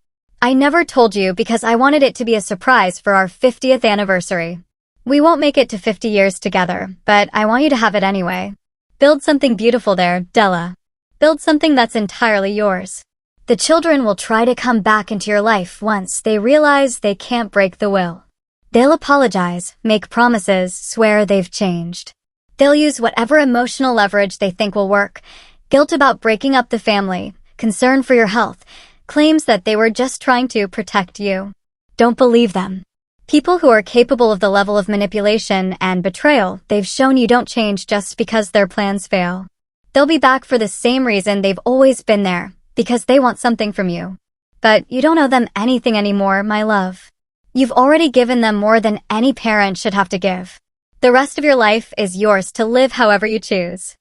I never told you because I wanted it to be a surprise for our 50th anniversary. We won't make it to 50 years together, but I want you to have it anyway. Build something beautiful there, Della. Build something that's entirely yours. The children will try to come back into your life once they realize they can't break the will. They'll apologize, make promises, swear they've changed. They'll use whatever emotional leverage they think will work. Guilt about breaking up the family, concern for your health, claims that they were just trying to protect you. Don't believe them. People who are capable of the level of manipulation and betrayal they've shown you don't change just because their plans fail. They'll be back for the same reason they've always been there, because they want something from you. But you don't owe them anything anymore, my love. You've already given them more than any parent should have to give. The rest of your life is yours to live however you choose.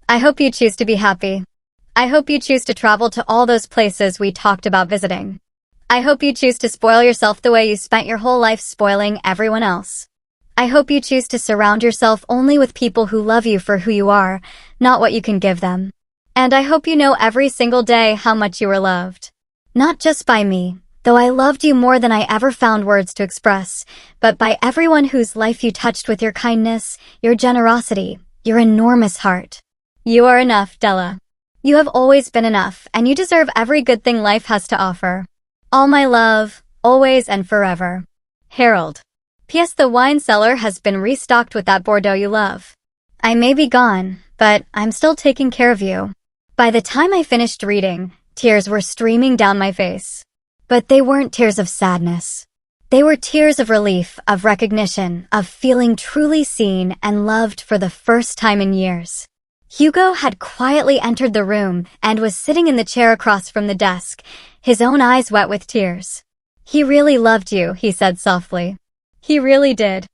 I hope you choose to be happy. I hope you choose to travel to all those places we talked about visiting. I hope you choose to spoil yourself the way you spent your whole life spoiling everyone else. I hope you choose to surround yourself only with people who love you for who you are, not what you can give them. And I hope you know every single day how much you were loved. Not just by me, though I loved you more than I ever found words to express, but by everyone whose life you touched with your kindness, your generosity, your enormous heart. You are enough, Della. You have always been enough, and you deserve every good thing life has to offer. All my love, always and forever. Harold. P.S. The wine cellar has been restocked with that Bordeaux you love. I may be gone, but I'm still taking care of you. By the time I finished reading, tears were streaming down my face. But they weren't tears of sadness. They were tears of relief, of recognition, of feeling truly seen and loved for the first time in years. Hugo had quietly entered the room and was sitting in the chair across from the desk, his own eyes wet with tears. He really loved you, he said softly. He really did.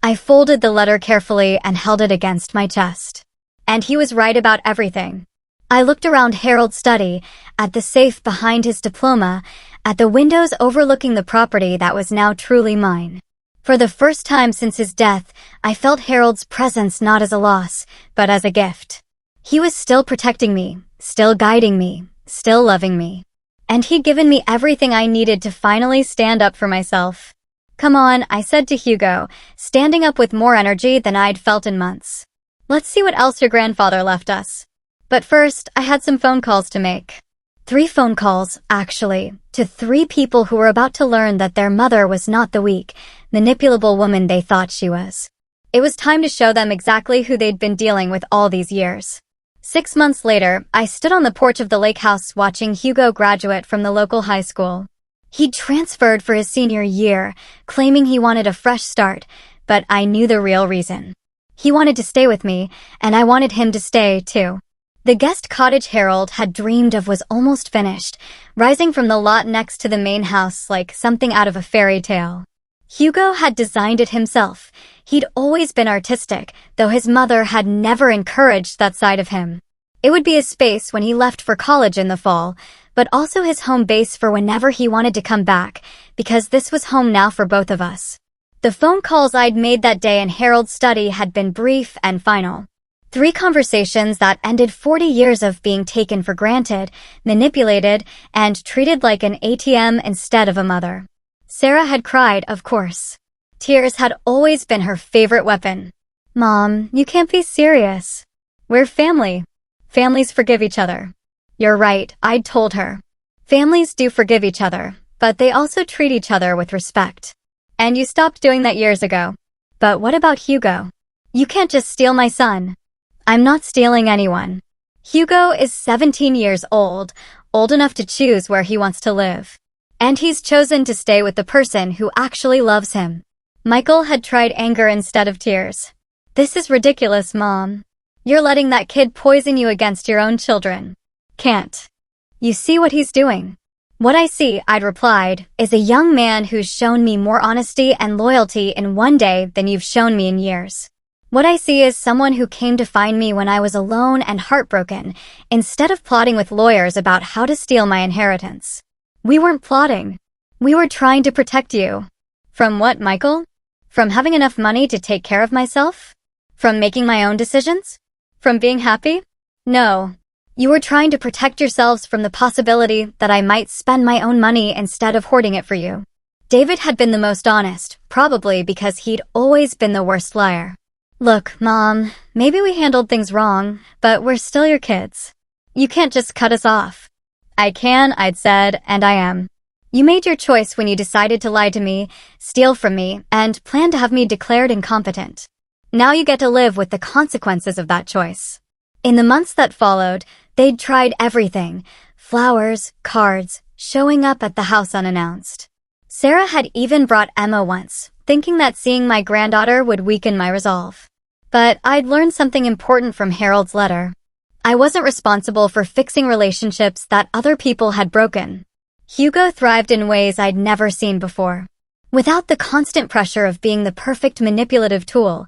I folded the letter carefully and held it against my chest. And he was right about everything. I looked around Harold's study, at the safe behind his diploma, at the windows overlooking the property that was now truly mine. For the first time since his death, I felt Harold's presence not as a loss, but as a gift. He was still protecting me, still guiding me, still loving me. And he'd given me everything I needed to finally stand up for myself. Come on, I said to Hugo, standing up with more energy than I'd felt in months. Let's see what else your grandfather left us. But first, I had some phone calls to make. 3 phone calls, actually, to 3 people who were about to learn that their mother was not the weak, manipulable woman they thought she was. It was time to show them exactly who they'd been dealing with all these years. 6 months later, I stood on the porch of the lake house watching Hugo graduate from the local high school. He'd transferred for his senior year, claiming he wanted a fresh start, but I knew the real reason. He wanted to stay with me, and I wanted him to stay, too. The guest cottage Harold had dreamed of was almost finished, rising from the lot next to the main house like something out of a fairy tale. Hugo had designed it himself. He'd always been artistic, though his mother had never encouraged that side of him. It would be his space when he left for college in the fall, but also his home base for whenever he wanted to come back, because this was home now for both of us. The phone calls I'd made that day in Harold's study had been brief and final. 3 conversations that ended 40 years of being taken for granted, manipulated, and treated like an ATM instead of a mother. Sarah had cried, of course. Tears had always been her favorite weapon. "Mom, you can't be serious. We're family. Families forgive each other." "You're right," I'd told her. Families do forgive each other, but they also treat each other with respect. "And you stopped doing that years ago." "But what about Hugo? You can't just steal my son." "I'm not stealing anyone. Hugo is 17 years old enough to choose where he wants to live. And he's chosen to stay with the person who actually loves him." Michael had tried anger instead of tears. "This is ridiculous, Mom. You're letting that kid poison you against your own children." "Can't. You see what he's doing?" "What I see," I'd replied, "is a young man who's shown me more honesty and loyalty in one day than you've shown me in years. What I see is someone who came to find me when I was alone and heartbroken, instead of plotting with lawyers about how to steal my inheritance." "We weren't plotting. We were trying to protect you." "From what, Michael? From having enough money to take care of myself? From making my own decisions? From being happy? No. You were trying to protect yourselves from the possibility that I might spend my own money instead of hoarding it for you." David had been the most honest, probably because he'd always been the worst liar. "Look, Mom, maybe we handled things wrong, but we're still your kids. You can't just cut us off." "I can," I'd said, "and I am. You made your choice when you decided to lie to me, steal from me, and plan to have me declared incompetent. Now you get to live with the consequences of that choice." In the months that followed, they'd tried everything: flowers, cards, showing up at the house unannounced. Sarah had even brought Emma once, thinking that seeing my granddaughter would weaken my resolve. But I'd learned something important from Harold's letter. I wasn't responsible for fixing relationships that other people had broken. Hugo thrived in ways I'd never seen before. Without the constant pressure of being the perfect manipulative tool,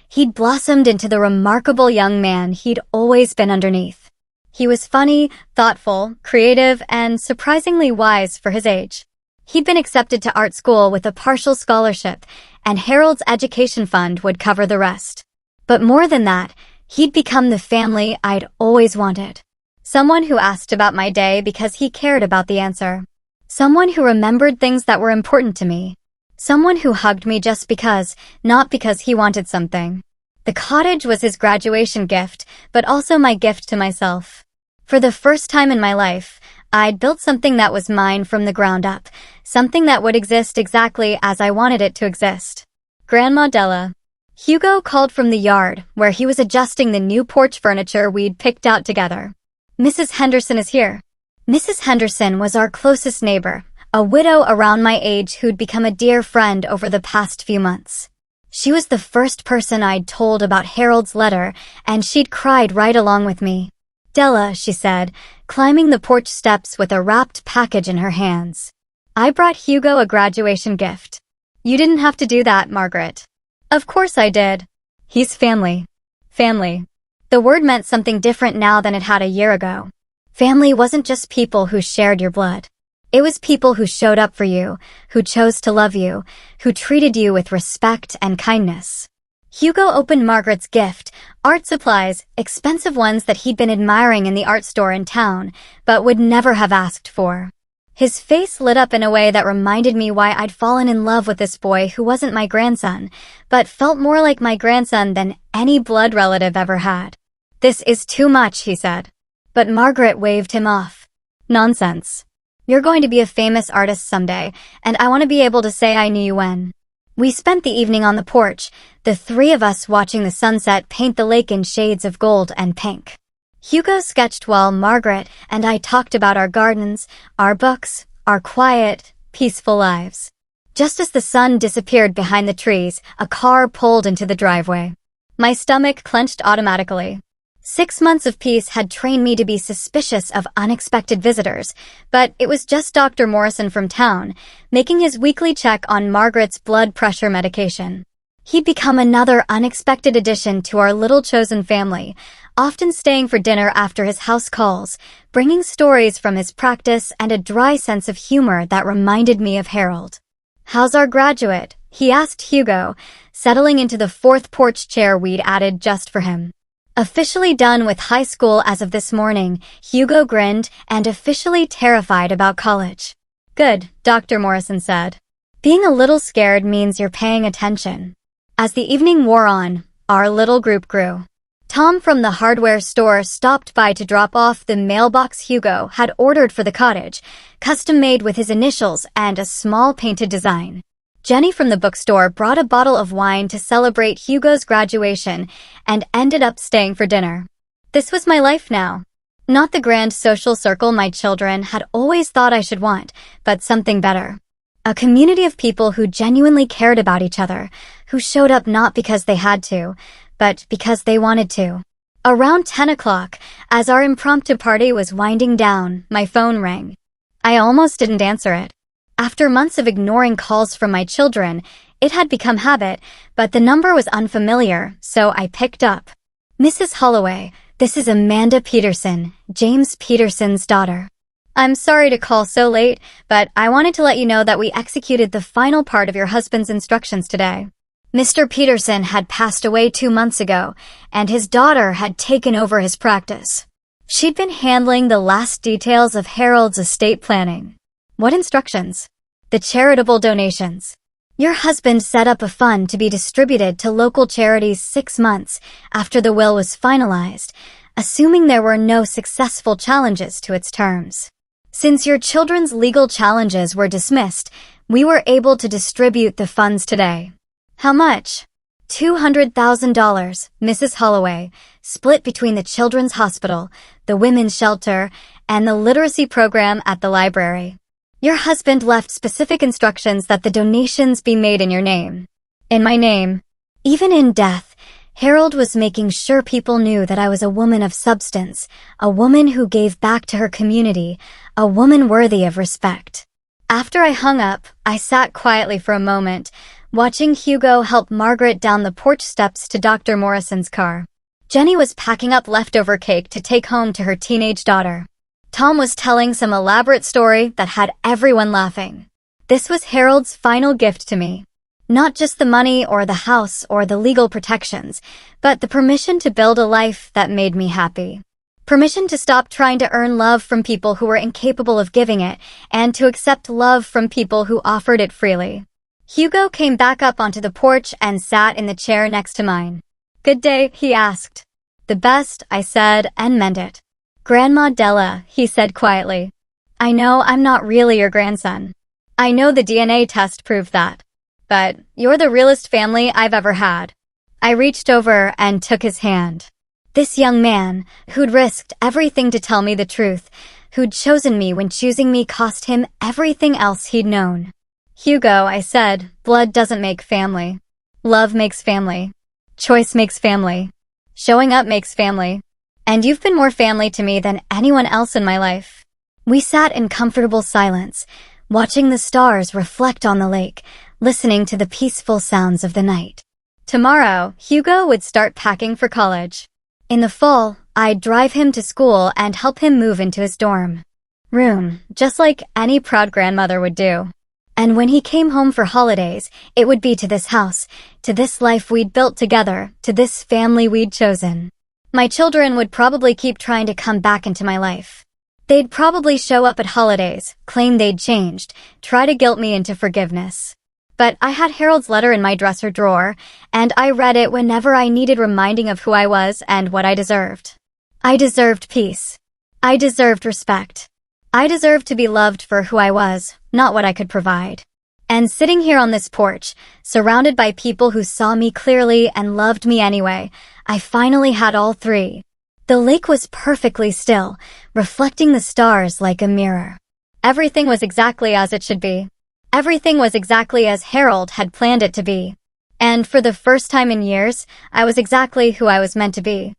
he'd blossomed into the remarkable young man he'd always been underneath. He was funny, thoughtful, creative, and surprisingly wise for his age. He'd been accepted to art school with a partial scholarship, and Harold's education fund would cover the rest. But more than that, he'd become the family I'd always wanted. Someone who asked about my day because he cared about the answer. Someone who remembered things that were important to me. Someone who hugged me just because, not because he wanted something. The cottage was his graduation gift, but also my gift to myself. For the first time in my life, I'd built something that was mine from the ground up, something that would exist exactly as I wanted it to exist. Grandma Della. Hugo called from the yard, where he was adjusting the new porch furniture we'd picked out together. "Mrs. Henderson is here." Mrs. Henderson was our closest neighbor, a widow around my age who'd become a dear friend over the past few months. She was the first person I'd told about Harold's letter, and she'd cried right along with me. "Della," she said, climbing the porch steps with a wrapped package in her hands. "I brought Hugo a graduation gift." "You didn't have to do that, Margaret." "Of course I did. He's family." Family. The word meant something different now than it had a year ago. Family wasn't just people who shared your blood. It was people who showed up for you, who chose to love you, who treated you with respect and kindness. Hugo opened Margaret's gift, art supplies, expensive ones that he'd been admiring in the art store in town, but would never have asked for. His face lit up in a way that reminded me why I'd fallen in love with this boy who wasn't my grandson, but felt more like my grandson than any blood relative ever had. "This is too much," he said. But Margaret waved him off. "Nonsense. You're going to be a famous artist someday, and I want to be able to say I knew you when." We spent the evening on the porch, the 3 of us watching the sunset paint the lake in shades of gold and pink. Hugo sketched while Margaret and I talked about our gardens, our books, our quiet, peaceful lives. Just as the sun disappeared behind the trees, a car pulled into the driveway. My stomach clenched automatically. 6 months of peace had trained me to be suspicious of unexpected visitors, but it was just Dr. Morrison from town, making his weekly check on Margaret's blood pressure medication. He'd become another unexpected addition to our little chosen family, often staying for dinner after his house calls, bringing stories from his practice and a dry sense of humor that reminded me of Harold. "How's our graduate?" he asked Hugo, settling into the fourth porch chair we'd added just for him. Officially done with high school as of this morning, Hugo grinned and officially terrified about college. "Good," Dr. Morrison said. "Being a little scared means you're paying attention." As the evening wore on, our little group grew. Tom from the hardware store stopped by to drop off the mailbox Hugo had ordered for the cottage, custom-made with his initials and a small painted design. Jenny from the bookstore brought a bottle of wine to celebrate Hugo's graduation and ended up staying for dinner. This was my life now. Not the grand social circle my children had always thought I should want, but something better. A community of people who genuinely cared about each other, who showed up not because they had to, but because they wanted to. Around 10 o'clock, as our impromptu party was winding down, my phone rang. I almost didn't answer it. After months of ignoring calls from my children, it had become habit, but the number was unfamiliar, so I picked up. "Mrs. Holloway, this is Amanda Peterson, James Peterson's daughter. I'm sorry to call so late, but I wanted to let you know that we executed the final part of your husband's instructions today. Mr. Peterson had passed away 2 months ago, and his daughter had taken over his practice. She'd been handling the last details of Harold's estate planning." "What instructions?" "The charitable donations. Your husband set up a fund to be distributed to local charities 6 months after the will was finalized, assuming there were no successful challenges to its terms. Since your children's legal challenges were dismissed, we were able to distribute the funds today." "How much?" $200,000, Mrs. Holloway, split between the Children's Hospital, the Women's Shelter, and the literacy program at the library. Your husband left specific instructions that the donations be made in your name." "In my name?" Even in death, Harold was making sure people knew that I was a woman of substance, a woman who gave back to her community, a woman worthy of respect. After I hung up, I sat quietly for a moment, watching Hugo help Margaret down the porch steps to Dr. Morrison's car. Jenny was packing up leftover cake to take home to her teenage daughter. Tom was telling some elaborate story that had everyone laughing. This was Harold's final gift to me. Not just the money or the house or the legal protections, but the permission to build a life that made me happy. Permission to stop trying to earn love from people who were incapable of giving it, and to accept love from people who offered it freely. Hugo came back up onto the porch and sat in the chair next to mine. "Good day," he asked. "The best," I said, and meant it. "Grandma Della," he said quietly. "I know I'm not really your grandson. I know the DNA test proved that. But you're the realest family I've ever had." I reached over and took his hand. This young man, who'd risked everything to tell me the truth, who'd chosen me when choosing me cost him everything else he'd known. "Hugo," I said, "blood doesn't make family. Love makes family. Choice makes family. Showing up makes family. And you've been more family to me than anyone else in my life." We sat in comfortable silence, watching the stars reflect on the lake, listening to the peaceful sounds of the night. Tomorrow, Hugo would start packing for college. In the fall, I'd drive him to school and help him move into his dorm room, just like any proud grandmother would do. And when he came home for holidays, it would be to this house, to this life we'd built together, to this family we'd chosen. My children would probably keep trying to come back into my life. They'd probably show up at holidays, claim they'd changed, try to guilt me into forgiveness. But I had Harold's letter in my dresser drawer, and I read it whenever I needed reminding of who I was and what I deserved. I deserved peace. I deserved respect. I deserved to be loved for who I was, not what I could provide. And sitting here on this porch, surrounded by people who saw me clearly and loved me anyway, I finally had all three. The lake was perfectly still, reflecting the stars like a mirror. Everything was exactly as it should be. Everything was exactly as Harold had planned it to be. And for the first time in years, I was exactly who I was meant to be.